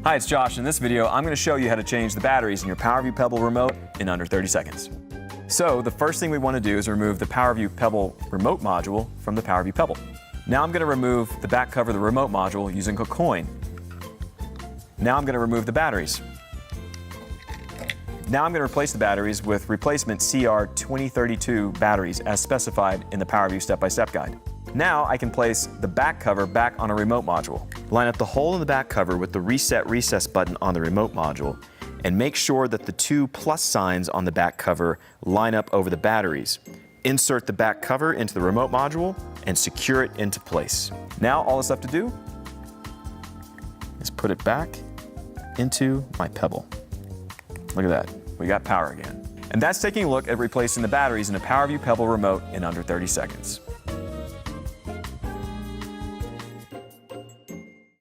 Hi, it's Josh. In this video, I'm going to show you how to change the batteries in your PowerView Pebble remote in under 30 seconds. So the first thing we want to do is remove the PowerView Pebble remote module from the PowerView Pebble. Now I'm going to remove the back cover of the remote module using a coin. Now I'm going to remove the batteries. Now I'm going to replace the batteries with replacement CR2032 batteries as specified in the PowerView step-by-step guide. Now I can place the back cover back on a remote module. Line up the hole in the back cover with the Reset Recess button on the remote module and make sure that the two plus signs on the back cover line up over the batteries. Insert the back cover into the remote module and secure it into place. Now all that's left to do is put it back into my Pebble. Look at that, we got power again. And that's taking a look at replacing the batteries in a PowerView Pebble remote in under 30 seconds.